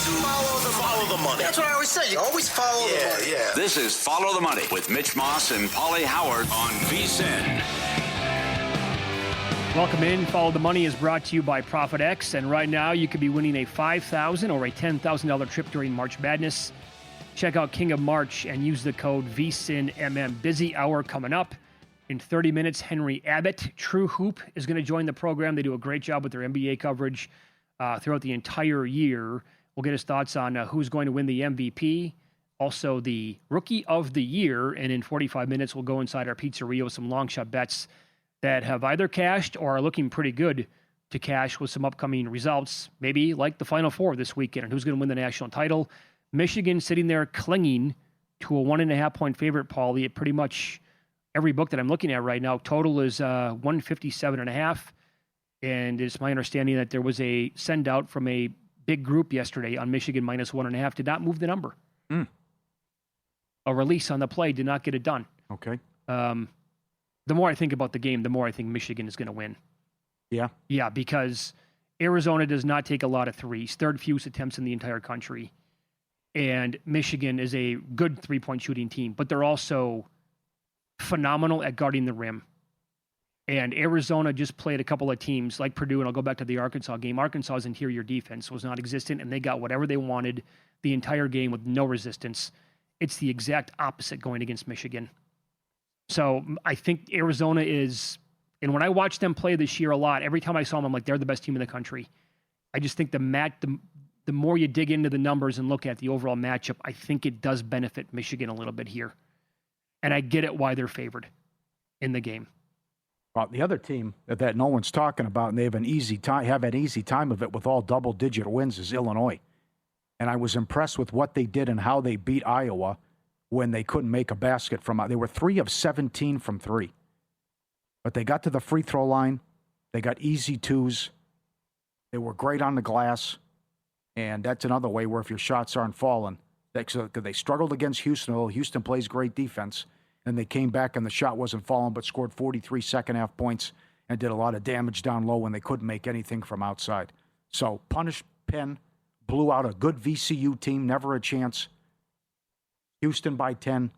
Follow the money. That's what I always say. You always follow the money. Yeah. This is Follow the Money with Mitch Moss and Pauly Howard on VSiN. Welcome in. Follow the Money is brought to you by ProfitX, and right now you could be winning a $5,000 or a $10,000 trip during March Madness. Check out King of March and use the code VSiNMM. Busy hour coming up. In 30 minutes, Henry Abbott, TrueHoop, is going to join the program. They do a great job with their NBA coverage throughout the entire year. We'll get his thoughts on who's going to win the MVP, also the Rookie of the Year, and in 45 minutes, we'll go inside our pizzeria with some long shot bets that have either cashed or are looking pretty good to cash with some upcoming results, maybe like the Final Four this weekend, and who's going to win the national title. Michigan sitting there clinging to a 1.5-point favorite, Pauly, at pretty much every book that I'm looking at right now. Total is 157.5, and it's my understanding that there was a send out from a big group yesterday on Michigan minus 1.5. Did not move the number. A release on the play did not get it done. Okay. The more I think about the game, the more I think Michigan is going to win. Yeah? Yeah, because Arizona does not take a lot of threes, third fewest attempts in the entire country. And Michigan is a good three-point shooting team, but they're also phenomenal at guarding the rim. And Arizona just played a couple of teams like Purdue, and I'll go back to the Arkansas game. Arkansas's interior defense was non-existent, and they got whatever they wanted the entire game with no resistance. It's the exact opposite going against Michigan. So I think Arizona is, and when I watched them play this year a lot, every time I saw them, I'm like, they're the best team in the country. I just think the more you dig into the numbers and look at the overall matchup, I think it does benefit Michigan a little bit here. And I get it why they're favored in the game. Well, the other team that no one's talking about, and they have an easy time of it with all double-digit wins, is Illinois. And I was impressed with what they did and how they beat Iowa when they couldn't make a basket from out. They were 3 of 17 from 3. But they got to the free throw line. They got easy twos. They were great on the glass. And that's another way where if your shots aren't falling, they struggled against Houston. Houston plays great defense. And they came back and the shot wasn't falling, but scored 43 second-half points and did a lot of damage down low when they couldn't make anything from outside. So punished Penn, blew out a good VCU team, never a chance. Houston by 10,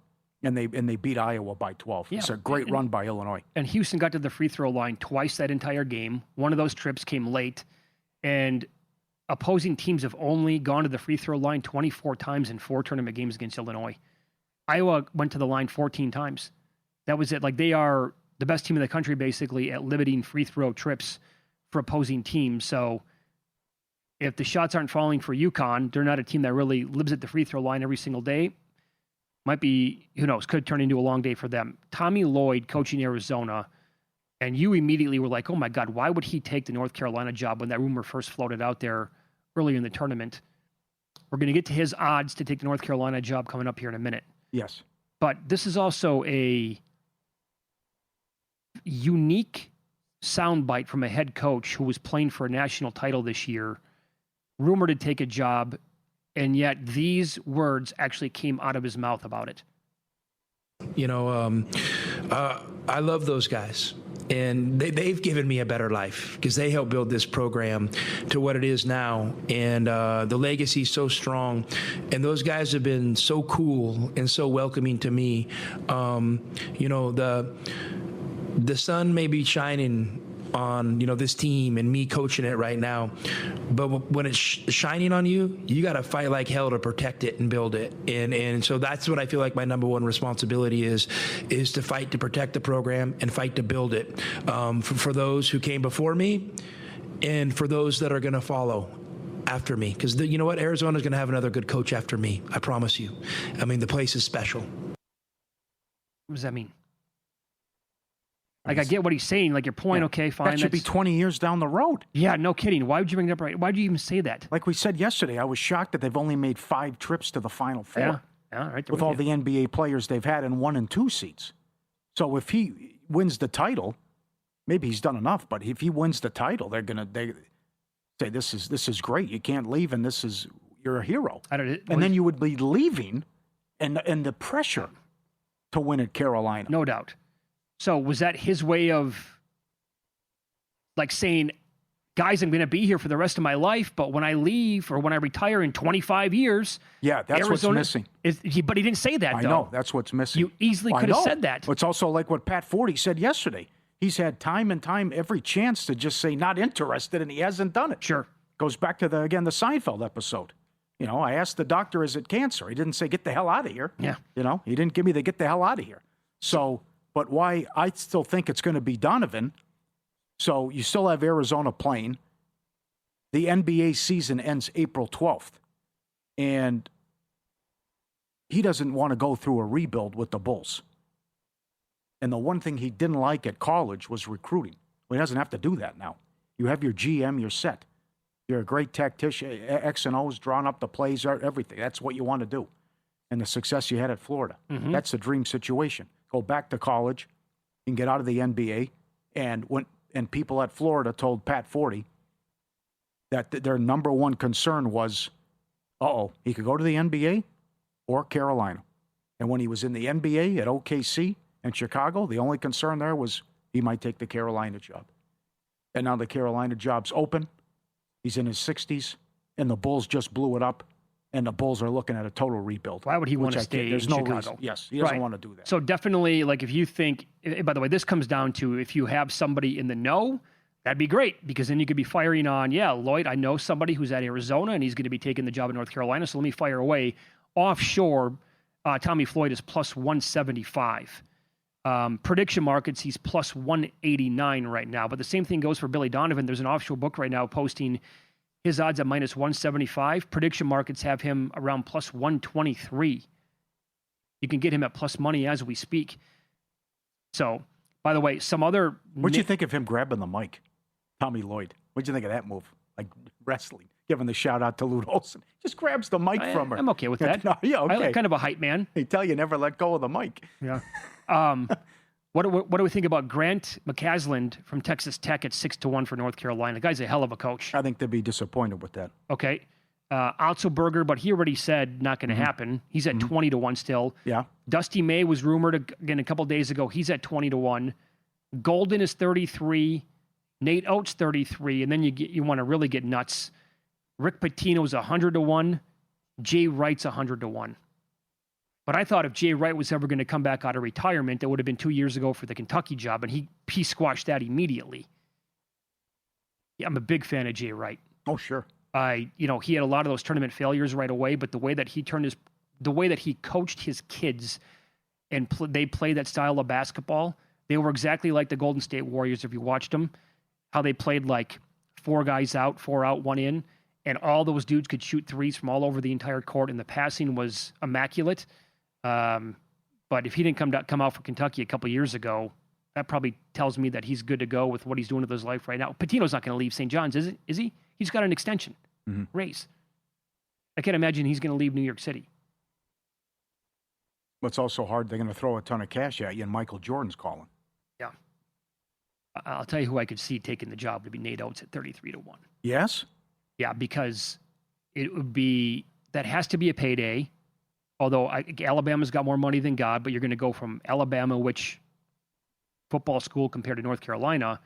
and they beat Iowa by 12. Yeah. It's a great run by Illinois. And Houston got to the free throw line twice that entire game. One of those trips came late, and opposing teams have only gone to the free throw line 24 times in 4 tournament games against Illinois. Iowa went to the line 14 times. That was it. Like, they are the best team in the country, basically, at limiting free throw trips for opposing teams. So if the shots aren't falling for UConn, they're not a team that really lives at the free throw line every single day. Might be, who knows, could turn into a long day for them. Tommy Lloyd coaching Arizona, and you immediately were like, oh my God, why would he take the North Carolina job when that rumor first floated out there earlier in the tournament? We're going to get to his odds to take the North Carolina job coming up here in a minute. Yes. But this is also a unique soundbite from a head coach who was playing for a national title this year, rumored to take a job, and yet these words actually came out of his mouth about it. You know, I love those guys. And they've given me a better life because they helped build this program to what it is now. And the legacy is so strong. And those guys have been so cool and so welcoming to me. You know, the sun may be shining on, you know, this team and me coaching it right now. But when it's shining on you, you got to fight like hell to protect it and build it. And so that's what I feel like my number one responsibility is to fight to protect the program and fight to build it for those who came before me and for those that are going to follow after me. Because you know what? Arizona's going to have another good coach after me. I promise you. I mean, the place is special. What does that mean? Like, I get what he's saying. Like, your point, okay, fine. That should be 20 years down the road. Yeah, no kidding. Why would you bring it up right? Why would you even say that? Like we said yesterday, I was shocked that they've only made 5 trips to the Final Four. Yeah, right. With all the NBA players they've had in 1 and 2 seeds. So if he wins the title, maybe he's done enough. But if he wins the title, they say this is great. You can't leave, and you're a hero. And then you would be leaving, and the pressure to win at Carolina. No doubt. So was that his way of, like, saying, guys, I'm going to be here for the rest of my life, but when I leave or when I retire in 25 years, yeah, that's Arizona what's missing. But he didn't say that, I though. know, that's what's missing. You easily could have said that. It's also like what Pat Forty said yesterday. He's had time and time, every chance to just say not interested, and he hasn't done it. Sure. Goes back to the Seinfeld episode. I asked the doctor, is it cancer? He didn't say, get the hell out of here. Yeah. He didn't give me the get the hell out of here. So, but why I still think it's going to be Donovan. So you still have Arizona playing. The NBA season ends April 12th. And he doesn't want to go through a rebuild with the Bulls. And the one thing he didn't like at college was recruiting. Well, he doesn't have to do that now. You have your GM, you're set. You're a great tactician, X and O's, drawn up the plays, everything. That's what you want to do. And the success you had at Florida. Mm-hmm. That's the dream situation. Go back to college and get out of the NBA. And people at Florida told Pat Forty that their number one concern was, he could go to the NBA or Carolina. And when he was in the NBA at OKC and Chicago, the only concern there was he might take the Carolina job. And now the Carolina job's open. He's in his 60s, and the Bulls just blew it up, and the Bulls are looking at a total rebuild. Why would he want to stay in Chicago? Reason. Yes, he doesn't want to do that. So definitely, like if you think, by the way, this comes down to if you have somebody in the know, that'd be great, because then you could be firing on, Lloyd, I know somebody who's at Arizona, and he's going to be taking the job in North Carolina, so let me fire away. Offshore, Tommy Floyd is plus 175. Prediction markets, he's plus 189 right now. But the same thing goes for Billy Donovan. There's an offshore book right now posting his odds at minus 175. Prediction markets have him around plus 123. You can get him at plus money as we speak. So, by the way, some other... What'd you think of him grabbing the mic, Tommy Lloyd? What'd you think of that move? Like wrestling, giving the shout out to Lute Olson. Just grabs the mic from her. I'm okay with that. No, yeah, okay. I'm kind of a hype man. They tell you never let go of the mic. Yeah. What do we think about Grant McCasland from Texas Tech at 6-1 for North Carolina? The guy's a hell of a coach. I think they'd be disappointed with that. Okay. Otzelberger, but he already said not going to happen. He's at 20-1 still. Yeah. Dusty May was rumored again a couple days ago. He's at 20-1. Golden is 33. Nate Oates 33, and then you want to really get nuts. Rick Pitino's 100-1. Jay Wright's 100-1. But I thought if Jay Wright was ever going to come back out of retirement, that would have been 2 years ago for the Kentucky job, and he squashed that immediately. Yeah, I'm a big fan of Jay Wright. Oh, sure. He had a lot of those tournament failures right away, but the way that he coached his kids and they played that style of basketball, they were exactly like the Golden State Warriors if you watched them, how they played like 4 guys out, 4 out, 1 in, and all those dudes could shoot threes from all over the entire court, and the passing was immaculate. But if he didn't come out for Kentucky a couple years ago, that probably tells me that he's good to go with what he's doing with his life right now. Pitino's not going to leave St. John's, is he? He's got an extension. Raise. I can't imagine he's going to leave New York City. But it's also hard. They're going to throw a ton of cash at you, and Michael Jordan's calling. Yeah. I'll tell you who I could see taking the job to be Nate Oates at 33-1. Yes? Yeah, because that has to be a payday. Although Alabama's got more money than God, but you're going to go from Alabama, which football school compared to North Carolina.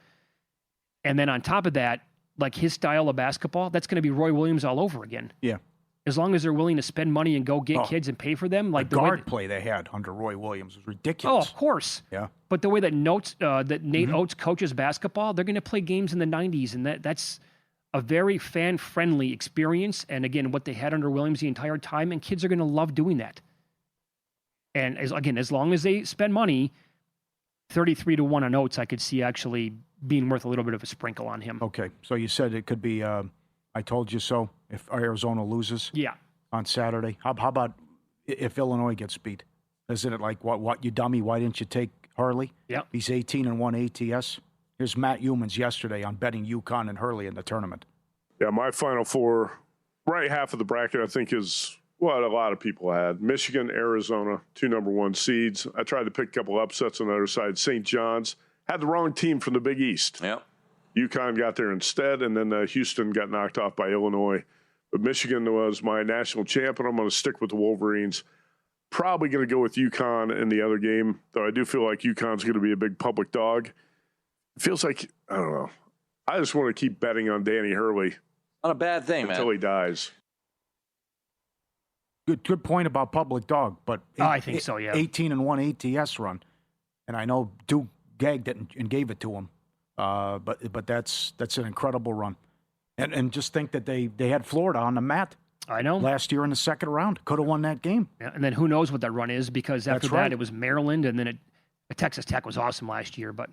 And then on top of that, like his style of basketball, that's going to be Roy Williams all over again. Yeah. As long as they're willing to spend money and go get kids and pay for them. Like the guard play they had under Roy Williams was ridiculous. Oh, of course. Yeah. But the way that Nate Oates coaches basketball, they're going to play games in the 90s, and that's a very fan-friendly experience. And again, what they had under Williams the entire time, and kids are going to love doing that. And as long as they spend money, 33-1 on Oates, I could see actually being worth a little bit of a sprinkle on him. Okay, so you said it could be I told you so if Arizona loses on Saturday. How about if Illinois gets beat? Isn't it like, what you dummy, why didn't you take Hurley? Yeah. He's 18-1 ATS. Here's Matt Humans yesterday on betting UConn and Hurley in the tournament. Yeah, my Final Four, right half of the bracket, I think is what a lot of people had. Michigan, Arizona, 2 number 1 seeds. I tried to pick a couple upsets on the other side. St. John's had the wrong team from the Big East. Yep. UConn got there instead, and then Houston got knocked off by Illinois. But Michigan was my national champion. I'm going to stick with the Wolverines. Probably going to go with UConn in the other game, though I do feel like UConn's going to be a big public dog. It feels like, I don't know, I just want to keep betting on Danny Hurley. Not a bad thing, until man. he dies. Good point about Public Dog, but I think so, yeah. 18-1 ATS run, and I know Duke gagged it and gave it to him, but that's an incredible run, and just think that they had Florida on the mat. I know. Last year in the second round, could have won that game. Yeah, and then who knows what that run is, because after That's right. that it was Maryland, and then Texas Tech was awesome last year, but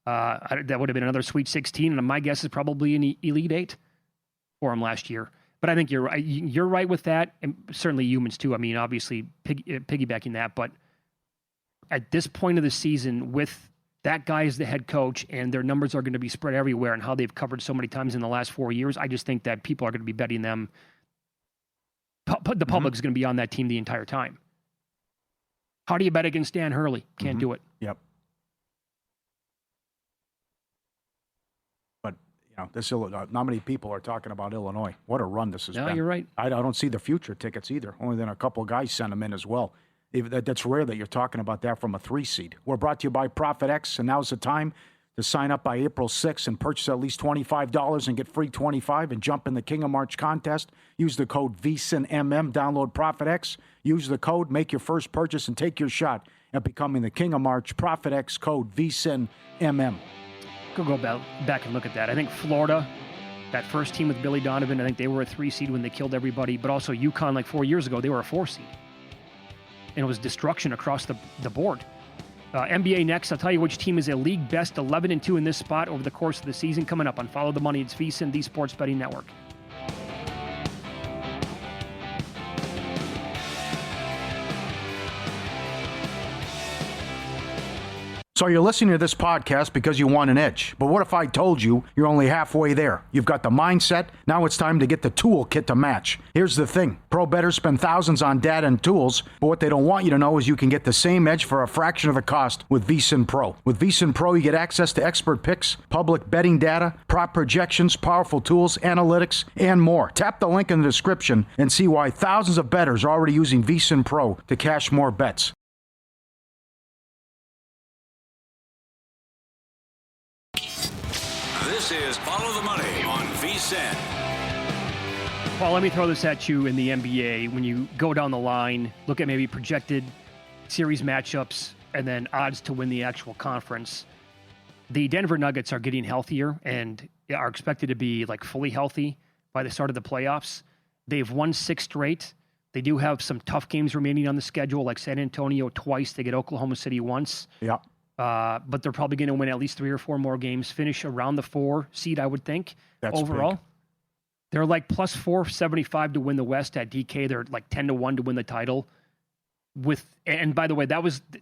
that would have been another Sweet 16, and my guess is probably an Elite 8 for him last year. But I think you're right. You're right with that, and certainly humans too. I mean, obviously piggybacking that, but at this point of the season, with that guy as the head coach, and their numbers are going to be spread everywhere, and how they've covered so many times in the last 4 years, I just think that people are going to be betting them. The public is going to be on that team the entire time. How do you bet against Dan Hurley? Can't do it. Yep. But this not many people are talking about Illinois. What a run this has been. No, you're right. I don't see the future tickets either. Only then a couple of guys sent them in as well. That's rare that you're talking about that from a 3 seed. We're brought to you by Profit X, and now's the time to sign up by April 6th and purchase at least $25 and get free $25 and jump in the King of March contest. Use the code VSINMM. Download Profit X. Use the code, make your first purchase, and take your shot at becoming the King of March. Profit X code VSINMM. Go back and look at that. I think Florida, that first team with Billy Donovan, I think they were a 3 seed when they killed everybody. But also UConn, like 4 years ago, they were a 4 seed. And it was destruction across the board. NBA next. I'll tell you which team is a league best 11-2 in this spot over the course of the season. Coming up on Follow the Money. It's VSiN, the Sports Betting Network. So you're listening to this podcast because you want an edge. But what if I told you you're only halfway there? You've got the mindset. Now it's time to get the toolkit to match. Here's the thing. Pro bettors spend thousands on data and tools, but what they don't want you to know is you can get the same edge for a fraction of the cost with VSiN Pro. With VSiN Pro, you get access to expert picks, public betting data, prop projections, powerful tools, analytics, and more. Tap the link in the description and see why thousands of bettors are already using VSiN Pro to cash more bets. This is Follow the Money on VSiN. Paul, let me throw this at you in the NBA. When you go down the line, look at maybe projected series matchups and then odds to win the actual conference. The Denver Nuggets are getting healthier and are expected to be like fully healthy by the start of the playoffs. They've won 6 straight. They do have some tough games remaining on the schedule, like San Antonio twice. They get Oklahoma City once. Yeah. But they're probably going to win at least 3 or 4 more games, finish around the 4 seed, I would think. That's overall. big. They're like plus 475 to win the West at DK. They're like 10-1 to win the title. And by the way,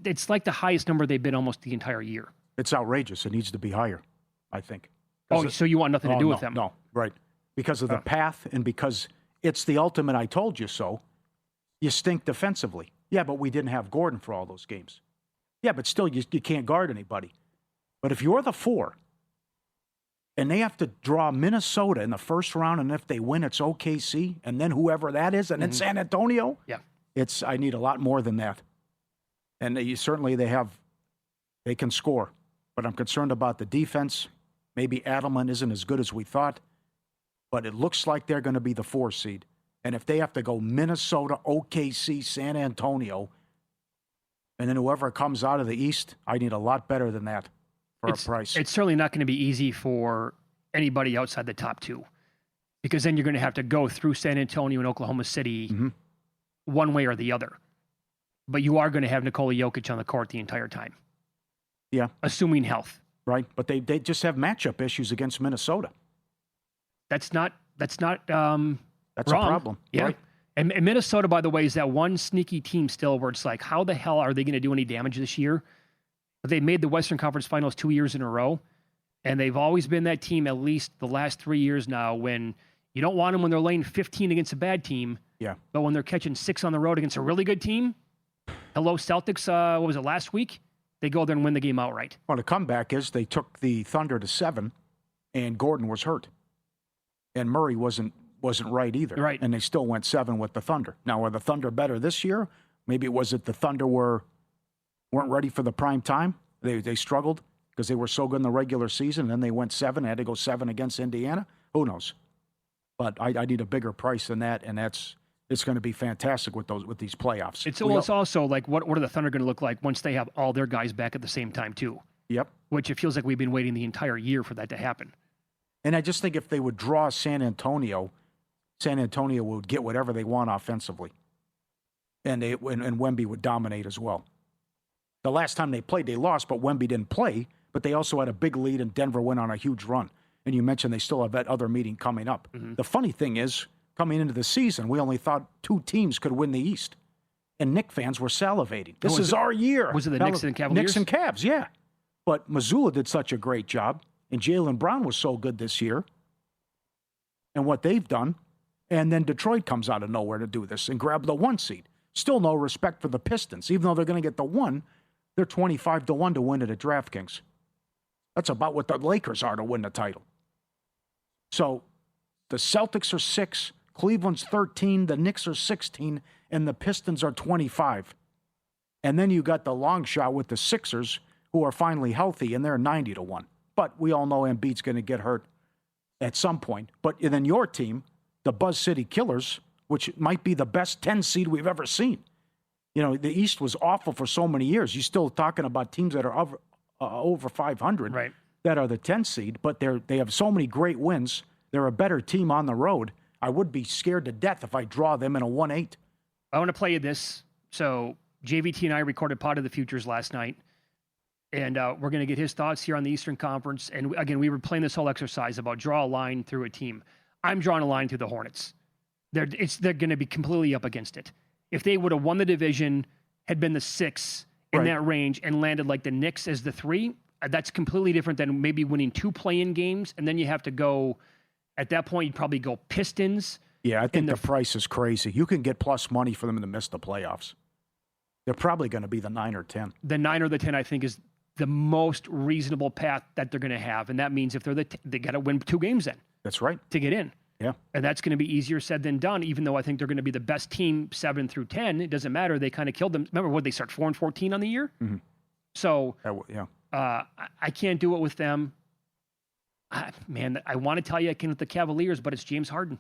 it's like the highest number they've been almost the entire year. It's outrageous. It needs to be higher, I think. Oh, so you want nothing to do with them? No, right. Because of the path and because it's the ultimate I told you so, you stink defensively. Yeah, but we didn't have Gordon for all those games. Yeah, but still, you can't guard anybody. But if you're the 4, and they have to draw Minnesota in the first round, and if they win, it's OKC, and then whoever that is, and then San Antonio, yeah, I need a lot more than that. And they can score. But I'm concerned about the defense. Maybe Adelman isn't as good as we thought, but it looks like they're going to be the 4 seed. And if they have to go Minnesota, OKC, San Antonio, and then whoever comes out of the East, I need a lot better than that for a price. It's certainly not going to be easy for anybody outside the top 2, because then you're going to have to go through San Antonio and Oklahoma City one way or the other. But you are going to have Nikola Jokic on the court the entire time. Yeah. Assuming health. Right. But they just have matchup issues against Minnesota. That's not That's wrong. a problem. Yeah. Right? And Minnesota, by the way, is that one sneaky team still where it's like, how the hell are they going to do any damage this year? But they made the Western Conference Finals 2 years in a row, and they've always been that team at least the last 3 years now when you don't want them when they're laying 15 against a bad team, but when they're catching 6 on the road against a really good team, hello Celtics, what was it, last week? They go there and win the game outright. Well, the comeback is they took the Thunder to 7, and Gordon was hurt. And Murray wasn't right either. Right. And they still went 7 with the Thunder. Now, are the Thunder better this year? Maybe it was that the Thunder weren't ready for the prime time. They struggled. because they were so good in the regular season, and then they went 7, had to go 7 against Indiana. Who knows? But I need a bigger price than that, and it's going to be fantastic with these playoffs. It's also like, what are the Thunder going to look like once they have all their guys back at the same time, too? Yep. Which it feels like we've been waiting the entire year for that to happen. And I just think if they would draw San Antonio would get whatever they want offensively. And Wemby would dominate as well. The last time they played, they lost, but Wemby didn't play. But they also had a big lead, and Denver went on a huge run. And you mentioned they still have that other meeting coming up. Mm-hmm. The funny thing is, coming into the season, we only thought 2 teams could win the East. And Knicks fans were salivating. This is our year. Was it the Knicks and Cavaliers? Knicks and Cavs, yeah. But Missoula did such a great job, and Jaylen Brown was so good this year. And what they've done, and then Detroit comes out of nowhere to do this and grab the 1 seed. Still no respect for the Pistons. Even though they're going to get the 1, they're 25-1 to win it at DraftKings. That's about what the Lakers are to win the title. So the Celtics are 6, Cleveland's 13, the Knicks are 16, and the Pistons are 25. And then you got the long shot with the Sixers, who are finally healthy, and they're 90-1. But we all know Embiid's going to get hurt at some point. But then your team, the Buzz City Killers, which might be the best 10 seed we've ever seen. You know, the East was awful for so many years. You're still talking about teams that are over 500 right, that are the 10 seed, but they have so many great wins. They're a better team on the road. I would be scared to death if I draw them in a 1-8. I want to play you this. So JVT and I recorded Pod of the Futures last night, and we're going to get his thoughts here on the Eastern Conference. And again, we were playing this whole exercise about draw a line through a team. I'm drawing a line through the Hornets. They're going to be completely up against it. If they would have won the division, had been the 6 in that range, and landed like the Knicks as the 3, that's completely different than maybe winning 2 play-in games, and then you have to go. At that point, you'd probably go Pistons. Yeah, I think the price is crazy. You can get plus money for them to miss the playoffs. They're probably going to be the 9 or 10. The 9 or the 10, I think, is the most reasonable path that they're going to have, and that means if they're they got to win 2 games then. That's right. To get in. Yeah. And that's going to be easier said than done, even though I think they're going to be the best team 7 through 10. It doesn't matter. They kind of killed them. Remember, they start 4-14 on the year? Mm-hmm. So, yeah. I can't do it with them. Man, I want to tell you I can with the Cavaliers, but it's James Harden.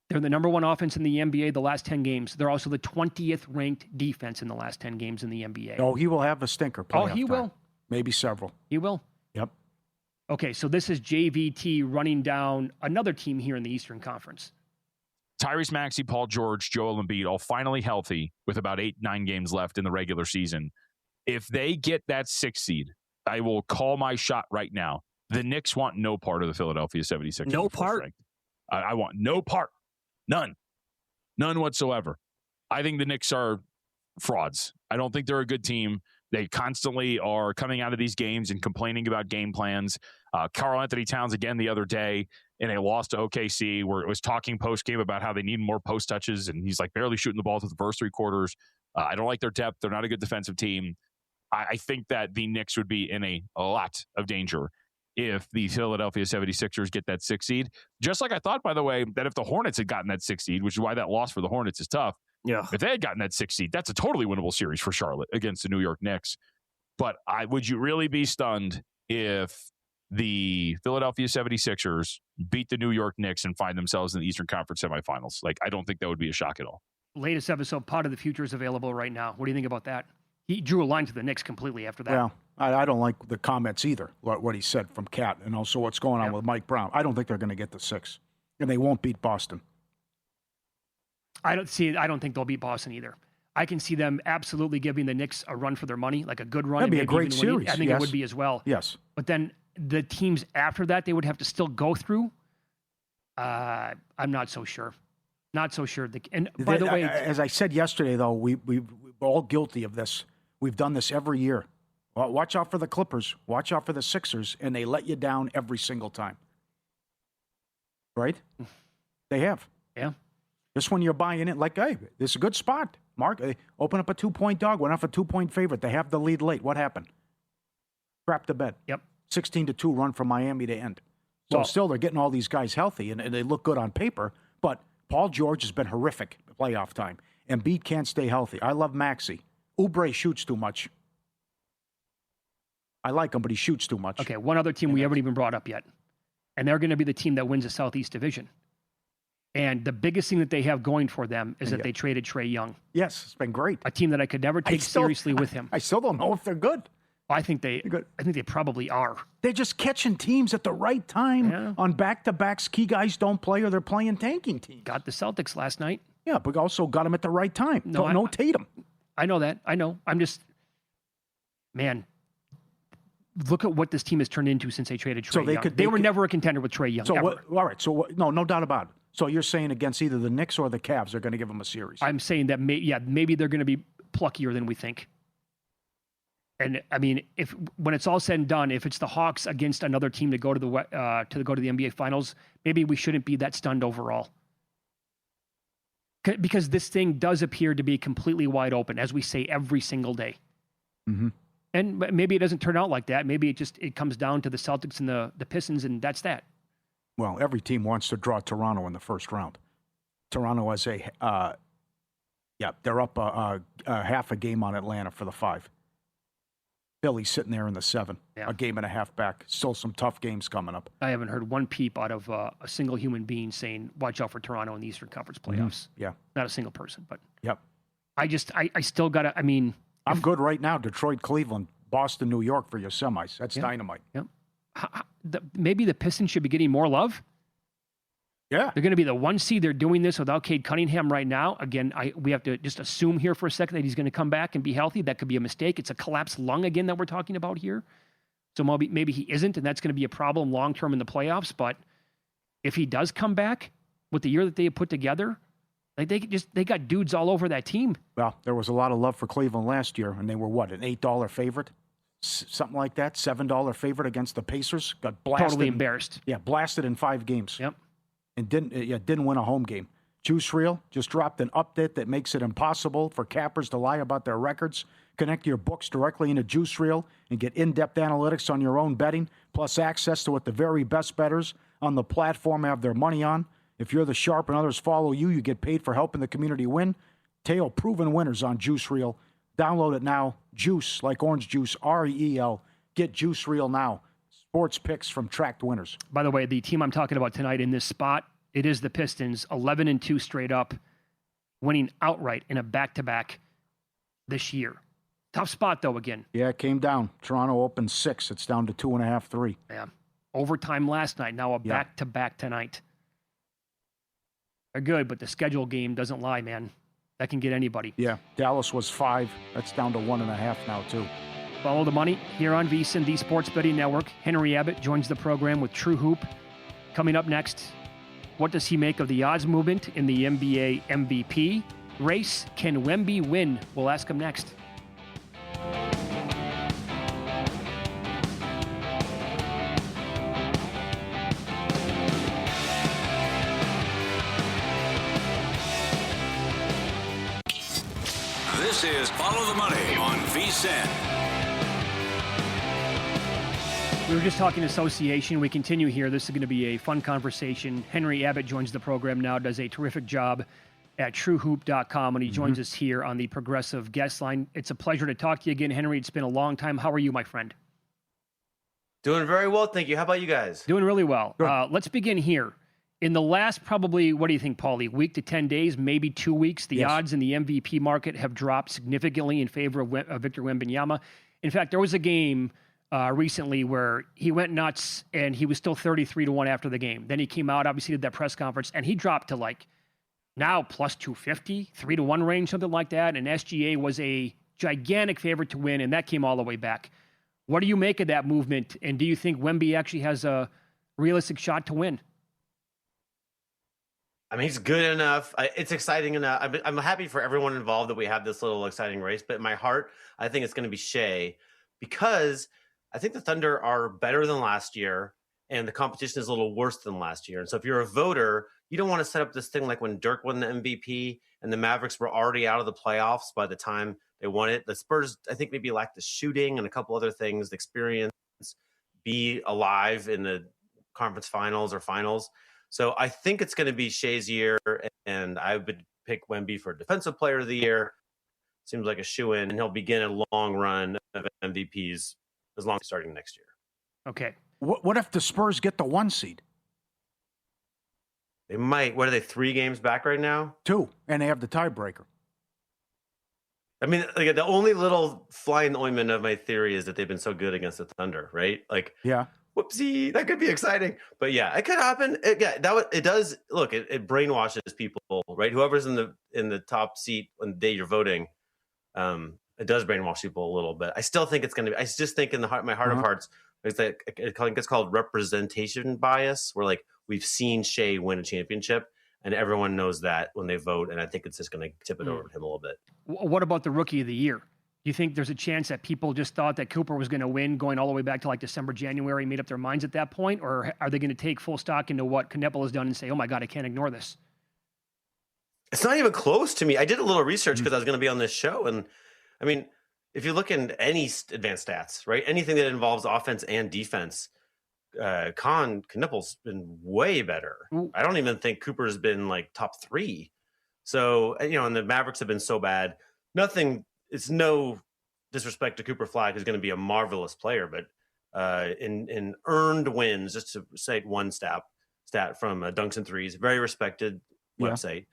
They're the number 1 offense in the NBA the last 10 games. They're also the 20th ranked defense in the last 10 games in the NBA. Oh, he will have a stinker. He will. Maybe several. He will. Yep. Okay, so this is JVT running down another team here in the Eastern Conference. Tyrese Maxey, Paul George, Joel Embiid, all finally healthy with about 8-9 games left in the regular season. If they get that 6 seed, I will call my shot right now. The Knicks want no part of the Philadelphia 76ers. No part? I want no part. None. None whatsoever. I think the Knicks are frauds. I don't think they're a good team. They constantly are coming out of these games and complaining about game plans. Karl Anthony Towns again the other day in a loss to OKC where it was talking post-game about how they need more post touches, and he's like barely shooting the ball through the first 3 quarters. I don't like their depth. They're not a good defensive team. I think that the Knicks would be in a lot of danger if the Philadelphia 76ers get that 6 seed. Just like I thought, by the way, that if the Hornets had gotten that 6 seed, which is why that loss for the Hornets is tough, if they had gotten that 6 seed, that's a totally winnable series for Charlotte against the New York Knicks. But would you really be stunned if the Philadelphia 76ers beat the New York Knicks and find themselves in the Eastern Conference semifinals? Like, I don't think that would be a shock at all. Latest episode, Pod of the Future, is available right now. What do you think about that? He drew a line to the Knicks completely after that. Well, I don't like the comments either, what he said from Cat, and also what's going on with Mike Brown. I don't think they're going to get the 6, and they won't beat Boston. I don't think they'll beat Boston either. I can see them absolutely giving the Knicks a run for their money, like a good run. That'd be a great series. I think it would be as well. Yes. But then the teams after that they would have to still go through. I'm not so sure. Not so sure. And by the way, as I said yesterday, though, we're all guilty of this. We've done this every year. Well, watch out for the Clippers. Watch out for the Sixers, and they let you down every single time. Right? They have. Yeah. This one you're buying it like, hey, this is a good spot. Mark, open up a 2-point dog, went off a 2-point favorite. They have the lead late. What happened? Crap the bed. Yep. 16-2 run from Miami to end. So still they're getting all these guys healthy, and they look good on paper, but Paul George has been horrific playoff time. Embiid can't stay healthy. I love Maxey. Oubre shoots too much. I like him, but he shoots too much. Okay, one other team we haven't even brought up yet, and they're going to be the team that wins the Southeast Division. And the biggest thing that they have going for them is that they traded Trae Young. Yes, it's been great. A team that I could never take seriously with him. I still don't know if they're good. I think they probably are. They're just catching teams at the right time on back-to-backs. Key guys don't play, or they're playing tanking teams. Got the Celtics last night. Yeah, but also got them at the right time. No Tatum. I know that. I know. I'm just, man, look at what this team has turned into since they traded Trae Young. They were never a contender with Trae Young. So ever. all right. So no doubt about it. So you're saying against either the Knicks or the Cavs, they're going to give them a series. I'm saying that maybe they're going to be pluckier than we think. And I mean, when it's all said and done, if it's the Hawks against another team to go to the NBA Finals, maybe we shouldn't be that stunned overall. Because this thing does appear to be completely wide open, as we say every single day. Mm-hmm. And maybe it doesn't turn out like that. Maybe it comes down to the Celtics and the Pistons, and that's that. Well, every team wants to draw Toronto in the first round. Toronto has they're up a half a game on Atlanta for the 5. Philly's sitting there in the 7, a game and a half back. Still some tough games coming up. I haven't heard one peep out of a single human being saying, watch out for Toronto in the Eastern Conference playoffs. Yeah. Not a single person, but yep. I still got to, I mean. I'm good right now. Detroit, Cleveland, Boston, New York for your semis. That's dynamite. Yep. Maybe the Pistons should be getting more love. Yeah. They're going to be the 1 seed. They're doing this without Cade Cunningham right now. Again, we have to just assume here for a second that he's going to come back and be healthy. That could be a mistake. It's a collapsed lung again that we're talking about here. So maybe he isn't, and that's going to be a problem long-term in the playoffs. But if he does come back with the year that they have put together, like they got dudes all over that team. Well, there was a lot of love for Cleveland last year, and they were an $8 favorite? Something like that, $7 favorite against the Pacers. Got blasted. Totally embarrassed. Yeah, blasted in 5 games. Yep. And didn't win a home game. Juice Reel just dropped an update that makes it impossible for cappers to lie about their records. Connect your books directly into Juice Reel and get in-depth analytics on your own betting, plus access to what the very best bettors on the platform have their money on. If you're the sharp and others follow you, you get paid for helping the community win. Tail proven winners on Juice Reel. Download it now. Juice, like orange juice, REEL. Get Juice Reel now. Sports picks from tracked winners. By the way, the team I'm talking about tonight in this spot, it is the Pistons, 11-2 straight up, winning outright in a back-to-back this year. Tough spot, though, again. Yeah, it came down. Toronto opened 6. It's down to 2.5, 3. Yeah. Overtime last night, now a back-to-back tonight. They're good, but the schedule game doesn't lie, man. That can get anybody. Yeah, Dallas was 5. That's down to 1.5 now, too. Follow the money here on VSiN, the Sports Betting Network. Henry Abbott joins the program with TrueHoop. Coming up next, what does he make of the odds movement in the NBA MVP race? Can Wemby win? We'll ask him next. This is Follow the Money on VSiN. We were just talking association. We continue here. This is going to be a fun conversation. Henry Abbott joins the program now, does a terrific job at TrueHoop.com, and he joins us here on the Progressive Guest Line. It's a pleasure to talk to you again, Henry. It's been a long time. How are you, my friend? Doing very well, thank you. How about you guys? Doing really well. Let's begin here. In the last probably, what do you think, Pauly, week to 10 days, maybe 2 weeks, the odds in the MVP market have dropped significantly in favor of Victor Wembanyama. In fact, there was a game recently where he went nuts and he was still 33-1 after the game. Then he came out, obviously did that press conference, and he dropped to like now plus 250, 3-1 range, something like that. And SGA was a gigantic favorite to win, and that came all the way back. What do you make of that movement? And do you think Wemby actually has a realistic shot to win? I mean, he's good enough. It's exciting enough. I'm happy for everyone involved that we have this little exciting race. But in my heart, I think it's going to be Shea, because I think the Thunder are better than last year, and the competition is a little worse than last year. And so if you're a voter, you don't want to set up this thing like when Dirk won the MVP and the Mavericks were already out of the playoffs by the time they won it. The Spurs, I think, maybe lacked the shooting and a couple other things, the experience, be alive in the conference finals or finals. So I think it's going to be Shea's year, and I would pick Wemby for Defensive Player of the Year. Seems like a shoo-in, and he'll begin a long run of MVPs as long as he's starting next year. Okay. What if the Spurs get the 1 seed? They might. What are they, 3 games back right now? 2, and they have the tiebreaker. I mean, like, the only little fly in the ointment of my theory is that they've been so good against the Thunder, right? Like, yeah, whoopsie, that could be exciting. But yeah, it could happen. It does. Look, it brainwashes people, right? Whoever's in the top seat when the day you're voting, it does brainwash people a little bit. I still think it's going to be. I just think in my heart of hearts, it's like it's called representation bias, where like we've seen Shea win a championship. And everyone knows that when they vote, and I think it's just going to tip it over to him a little bit. What about the Rookie of the Year? Do you think there's a chance that people just thought that Cooper was going to win going all the way back to like December, January, made up their minds at that point? Or are they going to take full stock into what Kneppel has done and say, oh, my God, I can't ignore this? It's not even close to me. I did a little research because I was going to be on this show. And, I mean, if you look in any advanced stats, right, anything that involves offense and defense, Kneppel's been way better. Ooh. I don't even think Cooper's been like top 3. So, and the Mavericks have been so bad. It's no disrespect to Cooper Flag, who's going to be a marvelous player, but in earned wins, just to cite one stat from Dunks and Threes, very respected website.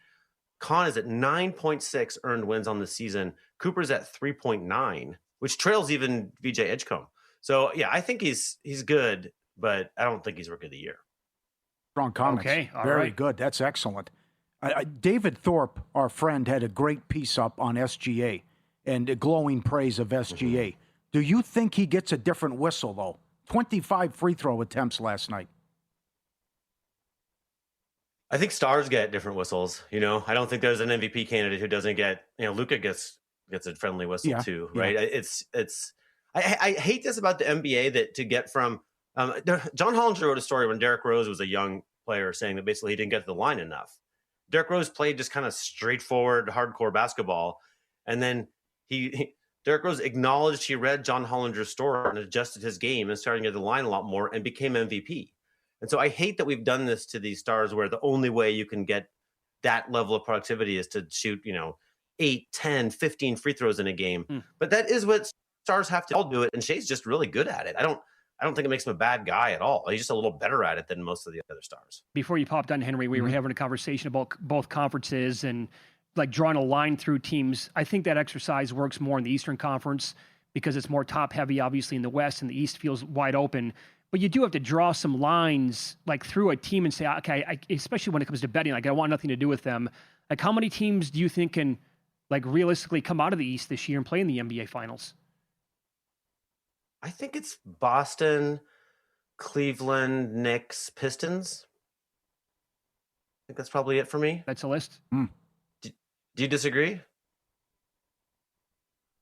Con is at 9.6 earned wins on the season. Cooper's at 3.9, which trails even VJ Edgecombe. So, yeah, I think he's good, but I don't think he's Rookie of the Year. Strong comments. Okay, all Very right. good. That's excellent. David Thorpe, our friend, had a great piece up on SGA and glowing praise of SGA. Mm-hmm. Do you think he gets a different whistle, though? 25 free throw attempts last night. I think stars get different whistles. I don't think there's an MVP candidate who doesn't get. Luka gets a friendly whistle too, right? Yeah. I hate this about the NBA that to get from. John Hollinger wrote a story when Derrick Rose was a young player saying that basically he didn't get to the line enough. Derrick Rose played just kind of straightforward, hardcore basketball. And then Derrick Rose acknowledged he read John Hollinger's story and adjusted his game and started to get to the line a lot more and became MVP. And so I hate that we've done this to these stars where the only way you can get that level of productivity is to shoot, 8, 10, 15 free throws in a game. But that is what stars have to all do it. And Shea's just really good at it. I don't think it makes him a bad guy at all. He's just a little better at it than most of the other stars. Before you popped on, Henry, we were having a conversation about both conferences and like drawing a line through teams. I think that exercise works more in the Eastern Conference because it's more top heavy, obviously in the West, and the East feels wide open. But you do have to draw some lines like through a team and say, okay, especially when it comes to betting, like I want nothing to do with them. Like how many teams do you think can like realistically come out of the East this year and play in the NBA Finals? I think it's Boston, Cleveland, Knicks, Pistons. I think that's probably it for me. That's a list. Do you disagree?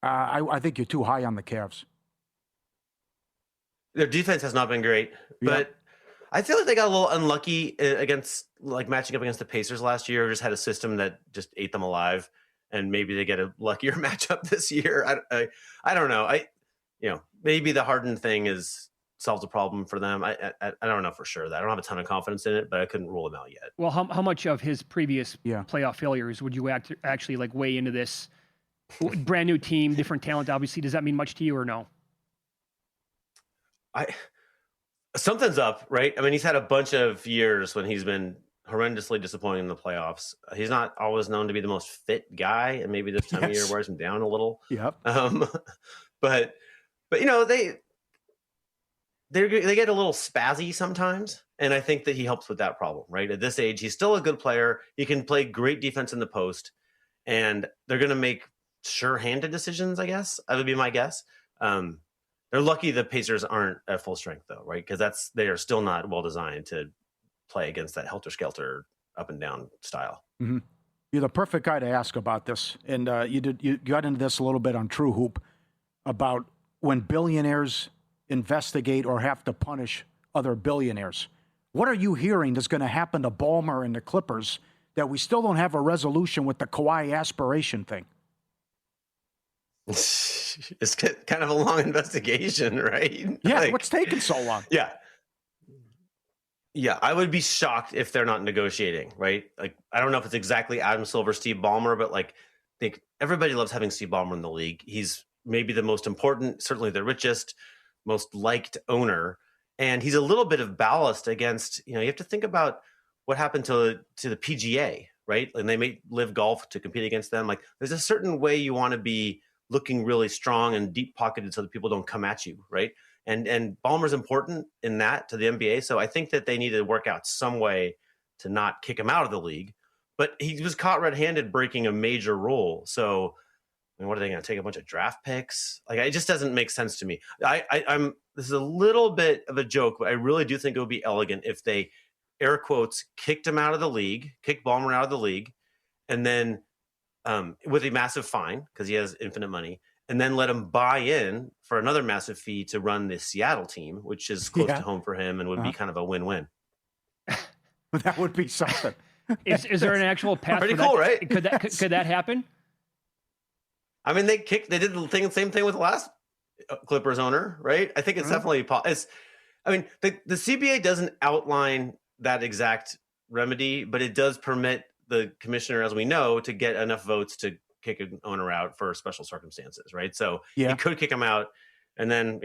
I think you're too high on the Cavs. Their defense has not been great, but I feel like they got a little unlucky against like matching up against the Pacers last year. Just had a system that just ate them alive, and maybe they get a luckier matchup this year. I don't know. Maybe the Harden thing solves a problem for them. I don't know for sure that I don't have a ton of confidence in it, but I couldn't rule him out yet. Well, how much of his previous playoff failures would you actually like weigh into this brand new team, different talent? Obviously, does that mean much to you or no? Something's up, right? I mean, he's had a bunch of years when he's been horrendously disappointing in the playoffs. He's not always known to be the most fit guy, and maybe this time of year wears him down a little. Yep. But they get a little spazzy sometimes, and I think that he helps with that problem, right? At this age, he's still a good player. He can play great defense in the post, and they're going to make sure-handed decisions, I guess. That would be my guess. They're lucky the Pacers aren't at full strength, though, right? Because they are still not well designed to play against that helter-skelter up and down style. Mm-hmm. You're the perfect guy to ask about this, and you got into this a little bit on TrueHoop about when billionaires investigate or have to punish other billionaires. What are you hearing is going to happen to Ballmer and the Clippers that we still don't have a resolution with the Kawhi aspiration thing? It's kind of a long investigation, right? Yeah, what's taking so long? Yeah, I would be shocked if they're not negotiating, right? Like, I don't know if it's exactly Adam Silver, Steve Ballmer, but like, I think everybody loves having Steve Ballmer in the league. He's maybe the most important, certainly the richest, most liked owner. And he's a little bit of ballast against, you have to think about what happened to the PGA, right? And they made Live Golf to compete against them. Like, there's a certain way you want to be looking really strong and deep pocketed so that people don't come at you, right? And Ballmer's important in that to the NBA. So I think that they need to work out some way to not kick him out of the league. But he was caught red-handed breaking a major rule. So, I mean, what are they going to take a bunch of draft picks? Like, it just doesn't make sense to me. I'm this is a little bit of a joke, but I really do think it would be elegant if they, air quotes, kicked him out of the league, kicked Ballmer out of the league, and then with a massive fine because he has infinite money, and then let him buy in for another massive fee to run the Seattle team, which is close to home for him and would be kind of a win-win. That would be something. Is there an actual path? Pretty cool, right? Could that happen? I mean, they did the same thing with the last Clippers owner, right? I think it's definitely the CBA doesn't outline that exact remedy, but it does permit the commissioner, as we know, to get enough votes to kick an owner out for special circumstances, right? So he could kick him out and then,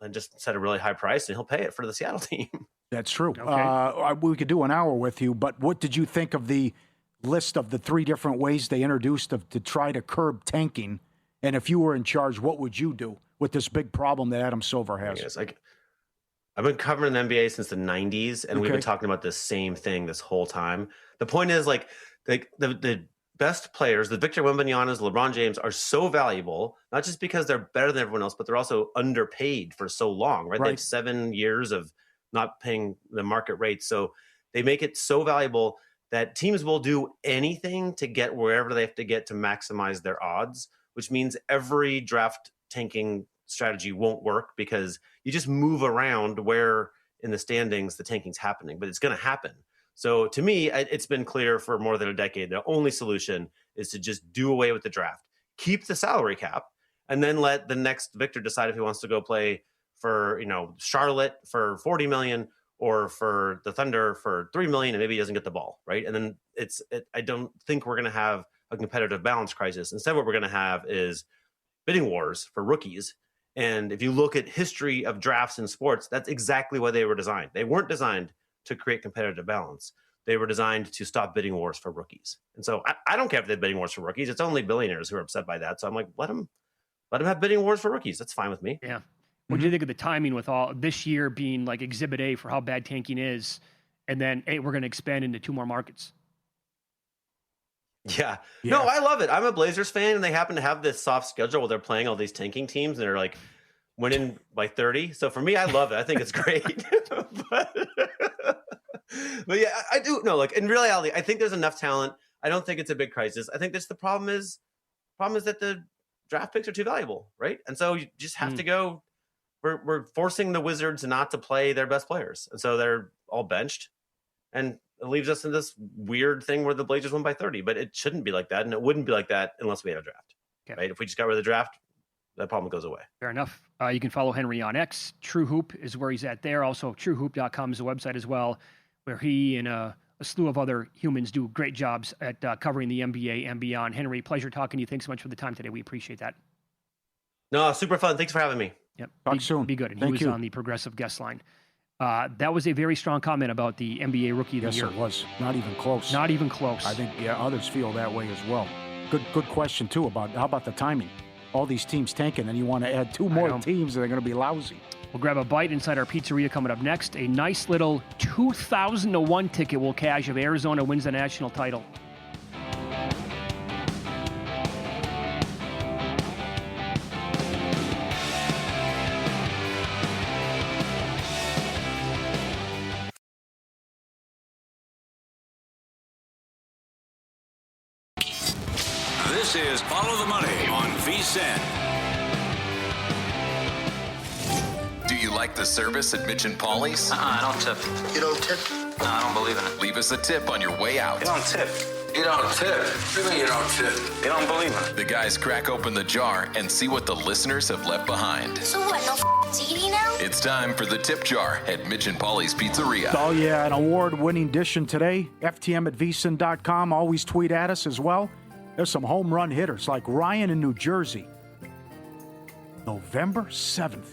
and just set a really high price and he'll pay it for the Seattle team. That's true. Okay. We could do an hour with you, but what did you think of the list of the 3 different ways they introduced to try to curb tanking? And if you were in charge, what would you do with this big problem that Adam Silver has? Yes, I've been covering the NBA since the 90s, and we've been talking about the same thing this whole time. The point is, the best players, the Victor Wembanyama's, LeBron James, are so valuable, not just because they're better than everyone else, but they're also underpaid for so long, right? They have 7 years of not paying the market rate. So they make it so valuable that teams will do anything to get wherever they have to get to maximize their odds, which means every draft tanking strategy won't work because you just move around where in the standings the tanking's happening, but it's going to happen. So to me, it's been clear for more than a decade, the only solution is to just do away with the draft, keep the salary cap, and then let the next victor decide if he wants to go play for, Charlotte for $40 million or for the Thunder for $3 million, and maybe he doesn't get the ball, right? And then I don't think we're going to have a competitive balance crisis. Instead, what we're going to have is bidding wars for rookies. And if you look at history of drafts in sports, that's exactly why they were designed. They weren't designed to create competitive balance. They were designed to stop bidding wars for rookies. And so I don't care if they're bidding wars for rookies. It's only billionaires who are upset by that. So I'm like, let them have bidding wars for rookies. That's fine with me. Yeah. What do you think of the timing with all this year being like Exhibit A for how bad tanking is, and then we're going to expand into 2 more markets? Yeah. No, I love it. I'm a Blazers fan, and they happen to have this soft schedule where they're playing all these tanking teams, and they're like winning by 30. So for me, I love it. I think it's great. but yeah, I do know. Like in reality, I think there's enough talent. I don't think it's a big crisis. I think that's the problem is that the draft picks are too valuable, right? And so you just have to go. We're forcing the Wizards not to play their best players, and so they're all benched, and it leaves us in this weird thing where the Blazers won by 30. But it shouldn't be like that, and it wouldn't be like that unless we had a draft, right? If we just got rid of the draft, that problem goes away. Fair enough. You can follow Henry on X. TrueHoop is where he's at there. Also, TrueHoop.com is a website as well, where he and a slew of other humans do great jobs at covering the NBA and beyond. Henry, pleasure talking to you. Thanks so much for the time today. We appreciate that. No, super fun. Thanks for having me. Yep. Talk soon. Be good. And Thank he was you. on the progressive guest line. That was a very strong comment about the NBA Rookie of the Year. Yes, it was. Not even close. Not even close. I think others feel that way as well. Good question, too, about how about the timing? All these teams tanking, and you want to add 2 more teams that are going to be lousy. We'll grab a bite inside our pizzeria coming up next. A nice little 2,000-1 ticket will cash if Arizona wins the national title. This is Follow the Money on VSiN. Do you like the service at Mitch and Pauly's? I don't tip. You don't tip? No, I don't believe in it. Leave us a tip on your way out. You don't tip. You don't tip. What do you mean you don't tip? You don't believe in it. The guys crack open the jar and see what the listeners have left behind. So what, no TV now? It's time for the tip jar at Mitch and Pauly's Pizzeria. Oh, yeah, an award-winning edition today. FTM at vsin.com. Always tweet at us as well. There's some home run hitters like Ryan in New Jersey. November 7th,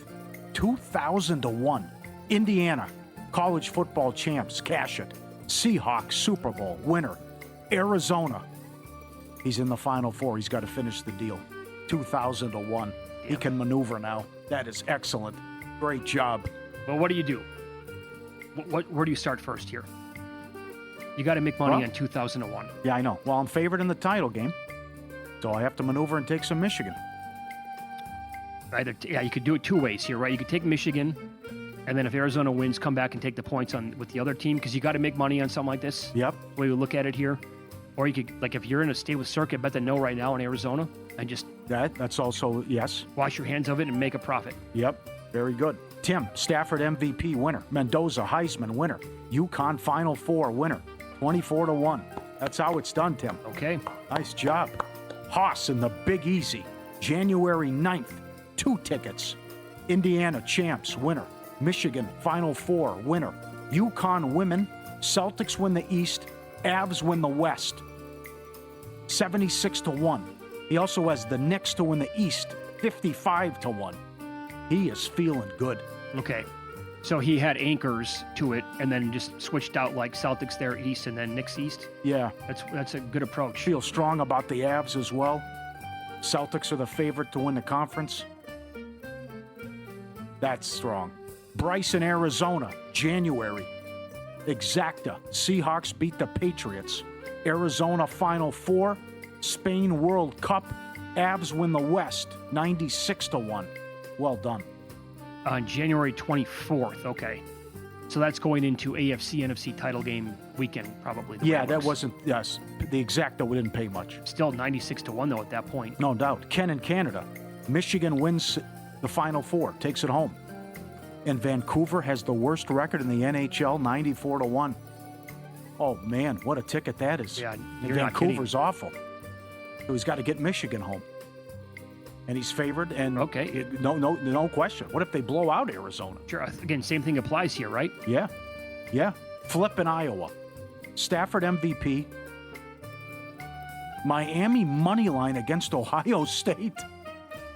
2,000 to 1. Indiana, college football champs, cash it. Seahawks, Super Bowl winner. Arizona, he's in the Final Four. He's got to finish the deal. 2,000 to 1. He can maneuver now. That is excellent. Great job. Well, what do you do? Where do you start first here? You got to make money on 2,000 to 1. Yeah, I know. Well, I'm favored in the title game, so I have to maneuver and take some Michigan. You could do it two ways here, right? You could take Michigan, and then if Arizona wins, come back and take the points with the other team, because you got to make money on something like this. Yep. The way we look at it here. Or you could, like, if you're in a stay with circuit, bet the no right now in Arizona, and just that's also, yes. Wash your hands of it and make a profit. Yep. Very good. Tim, Stafford MVP winner. Mendoza, Heisman winner. UConn Final Four winner. 24 to 1. That's how it's done, Tim. Okay. Nice job. Haas in the Big Easy. January 9th. 2 tickets. Indiana champs winner. Michigan Final Four winner. UConn women. Celtics win the East. Avs win the West. 76 to 1. He also has the Knicks to win the East. 55 to 1. He is feeling good. Okay. So he had anchors to it and then just switched out like Celtics there East and then Knicks East. Yeah. That's a good approach. Feel strong about the Avs as well. Celtics are the favorite to win the conference. That's strong. Bryce in Arizona, January. Exacta. Seahawks beat the Patriots. Arizona Final Four. Spain World Cup. Avs win the West, 96 to 1. Well done. On January 24th, okay. So that's going into AFC, NFC title game weekend, probably. Yeah, that wasn't, yes. The exacta didn't pay much. Still 96 to 1, though, at that point. No doubt. Ken in Canada. Michigan wins the Final Four, takes it home. And Vancouver has the worst record in the NHL, 94 to 1. Oh, man, what a ticket that is. Yeah, and you're Vancouver's awful. So he's got to get Michigan home. And he's favored, and no question. What if they blow out Arizona? Sure. Again, same thing applies here, right? Yeah. Flip in Iowa. Stafford MVP. Miami money line against Ohio State.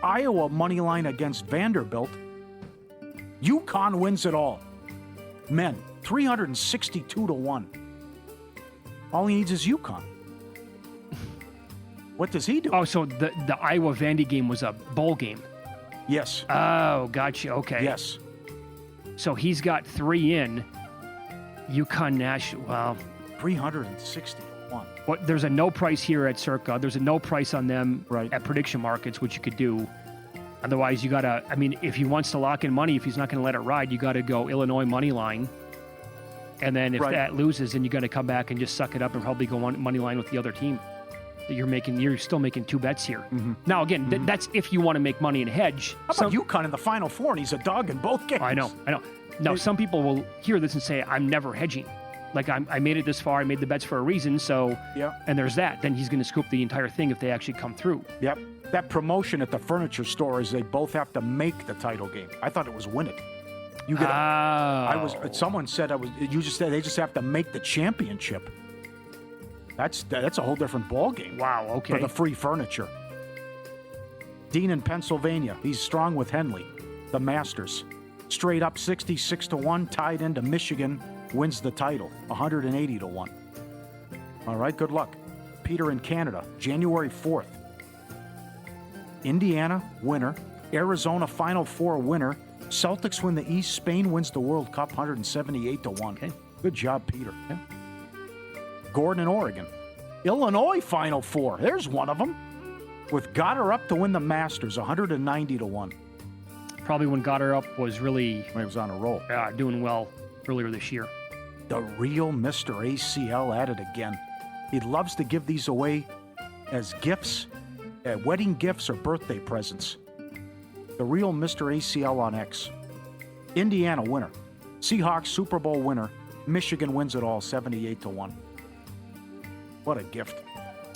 Iowa money line against Vanderbilt. UConn wins it all. Men, 362 to 1. All he needs is UConn. What does he do? Oh, so the Iowa Vandy game was a bowl game. Yes. Oh, gotcha. Okay. Yes. So he's got 3 in. UConn National. Well, 360 to 1. What? There's a no price here at Circa. There's a no price on them right at prediction markets, which you could do. Otherwise, you gotta. I mean, if he wants to lock in money, if he's not going to let it ride, you got to go Illinois money line. And then if that loses, then you got to come back and just suck it up and probably go on money line with the other team. You're still making 2 bets here. Mm-hmm. Now, again, that's if you want to make money and hedge. How about UConn in the Final Four, and he's a dog in both games? I know. Now, some people will hear this and say, I'm never hedging. Like, I made it this far. I made the bets for a reason, so... Yeah. And there's that. Then he's going to scoop the entire thing if they actually come through. Yep. That promotion at the furniture store is they both have to make the title game. I thought it was win it. You get someone said they just have to make the championship. That's a whole different ball game. Wow, okay. For the free furniture. Dean in Pennsylvania. He's strong with Henley. The Masters. Straight up 66 to 1, tied into Michigan, wins the title. 180 to 1. All right, good luck. Peter in Canada, January 4th. Indiana, winner. Arizona Final Four winner. Celtics win the East. Spain wins the World Cup, 178 to 1. Okay. Good job, Peter. Okay. Gordon in Oregon. Illinois Final Four. There's one of them. With Goddard up to win the Masters, 190 to 1. Probably when Goddard up was really... When he was on a roll. Doing well earlier this year. The real Mr. ACL at it again. He loves to give these away as gifts, wedding gifts or birthday presents. The real Mr. ACL on X. Indiana winner. Seahawks Super Bowl winner. Michigan wins it all, 78 to 1. What a gift.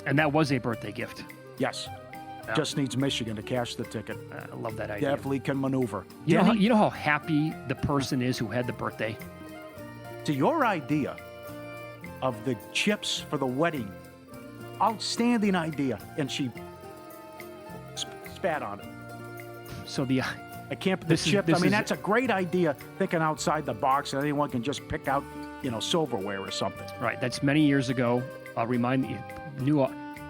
And that was a birthday gift. Yes. Yeah. Just needs Michigan to cash the ticket. I love that idea. Definitely can maneuver. You know how happy the person is who had the birthday? To your idea of the chips for the wedding, outstanding idea. And she spat on it. So I can't. That's a great idea. Thinking outside the box, and anyone can just pick out, silverware or something. Right. That's many years ago. I'll remind you.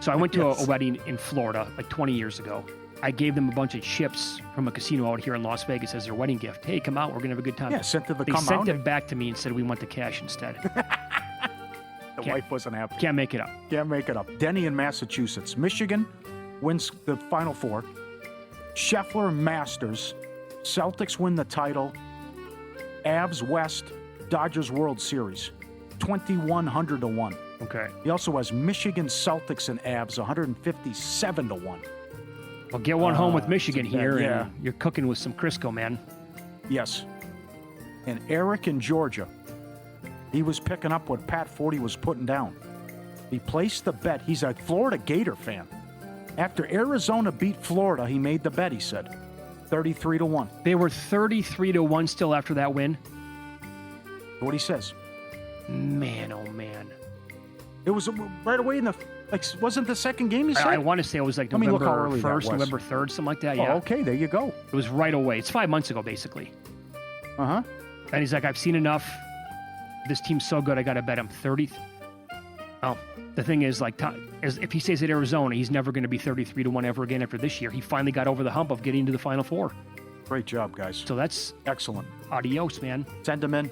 So I went to a wedding in Florida like 20 years ago. I gave them a bunch of chips from a casino out here in Las Vegas as their wedding gift. Hey, come out. We're going to have a good time. Yeah, they sent it back to me and said we want the cash instead. The wife wasn't happy. Can't make it up. Can't make it up. Denny in Massachusetts. Michigan wins the Final Four. Scheffler Masters. Celtics win the title. Avs West. Dodgers World Series. 2,100 to 1. Okay. He also has Michigan Celtics and Avs 157 to 1. Well, get one home with Michigan here, and you're cooking with some Crisco, man. Yes. And Eric in Georgia, he was picking up what Pat Forty was putting down. He placed the bet. He's a Florida Gator fan. After Arizona beat Florida, he made the bet, he said. 33 to 1. They were 33 to 1 still after that win? What he says. Man, oh man. It was right away in the... wasn't the second game you said? I want to say it was like November 1st, November 3rd, something like that, yeah. Oh, okay, there you go. It was right away. It's 5 months ago, basically. Uh-huh. And he's like, I've seen enough. This team's so good, I got to bet him 30. Oh, the thing is, if he stays at Arizona, he's never going to be 33 to 1 ever again after this year. He finally got over the hump of getting to the Final Four. Great job, guys. So that's... excellent. Adios, man. Send them in.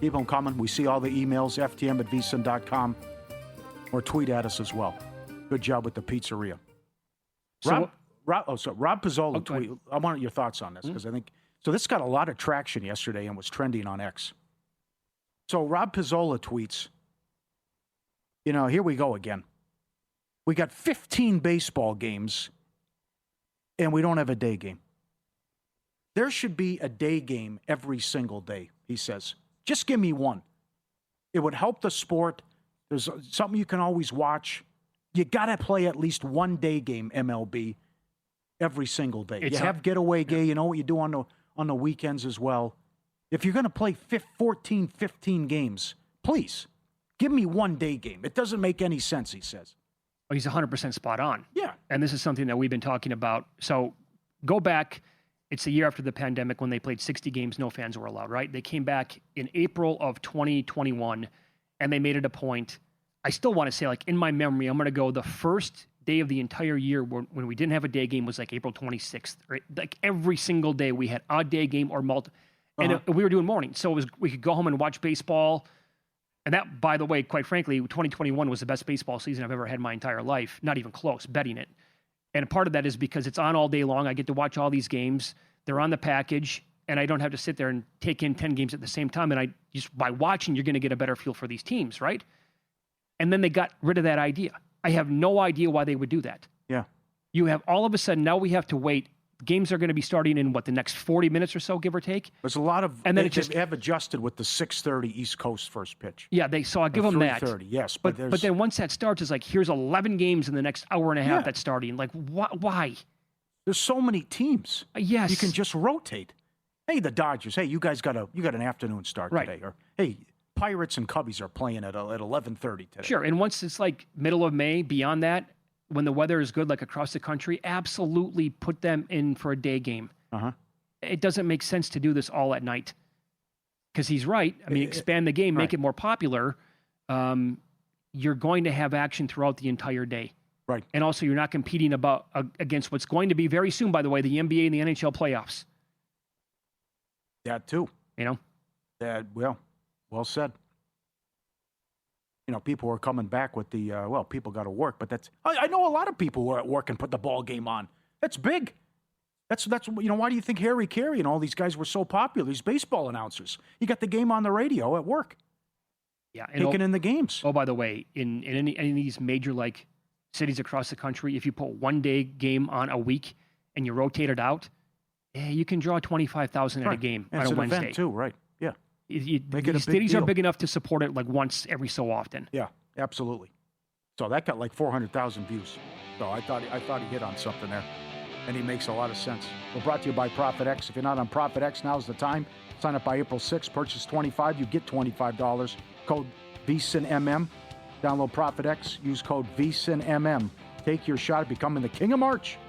Keep them coming. We see all the emails, ftm@vsin.com. Or tweet at us as well. Good job with the pizzeria. Rob Pizzola tweet. I want your thoughts on this because I think this got a lot of traction yesterday and was trending on X. So Rob Pizzola tweets, here we go again. We got 15 baseball games and we don't have a day game. There should be a day game every single day, he says. Just give me one. It would help the sport. There's something you can always watch. You got to play at least one day game, MLB, every single day. You have getaway day. You know what you do on the weekends as well. If you're going to play 14, 15 games, please give me one day game. It doesn't make any sense, he says. Oh, he's 100% spot on. Yeah. And this is something that we've been talking about. So go back. It's a year after the pandemic when they played 60 games. No fans were allowed, right? They came back in April of 2021. And they made it a point. I still want to say, in my memory, I'm going to go the first day of the entire year when we didn't have a day game was April 26th. Right? Every single day we had a day game or and we were doing mornings. So we could go home and watch baseball. And that, by the way, quite frankly, 2021 was the best baseball season I've ever had in my entire life. Not even close, betting it. And part of that is because it's on all day long. I get to watch all these games. They're on the package. And I don't have to sit there and take in 10 games at the same time. And by watching, you're going to get a better feel for these teams, right? And then they got rid of that idea. I have no idea why they would do that. Yeah. You have all of a sudden, now we have to wait. Games are going to be starting in the next 40 minutes or so, give or take. There's a lot of, and then they have adjusted with the 6:30 East Coast first pitch. Yeah, so I'll give them that. 3:30, yes. But then once that starts, it's here's 11 games in the next hour and a half that's starting. Why? There's so many teams. Yes. You can just rotate. Hey, the Dodgers. Hey, you guys got an afternoon start today. Or hey, Pirates and Cubbies are playing at 11:30 today. Sure, and once it's middle of May, beyond that, when the weather is good, across the country, absolutely put them in for a day game. It doesn't make sense to do this all at night. Because he's right. I mean, expand the game, make it more popular. You're going to have action throughout the entire day. Right. And also, you're not competing against what's going to be very soon, by the way, the NBA and the NHL playoffs. That too. That, well said. People are coming back with the, people got to work, but I know a lot of people who are at work and put the ball game on. That's big. That's why do you think Harry Carey and all these guys were so popular, these baseball announcers? You got the game on the radio at work. Yeah. Taking in the games. Oh, by the way, in any of these major, cities across the country, if you put one day game on a week and you rotate it out, you can draw 25,000 at a game on a Wednesday. It's an event too, right? Yeah. These cities are big enough to support it once every so often. Yeah, absolutely. So that got 400,000 views. So I thought he hit on something there, and he makes a lot of sense. We're brought to you by Profit X. If you're not on Profit X, now's the time. Sign up by April 6th. Purchase $25, you get $25. Code VSINMM. Download Profit X. Use code VSINMM. Take your shot at becoming the king of March.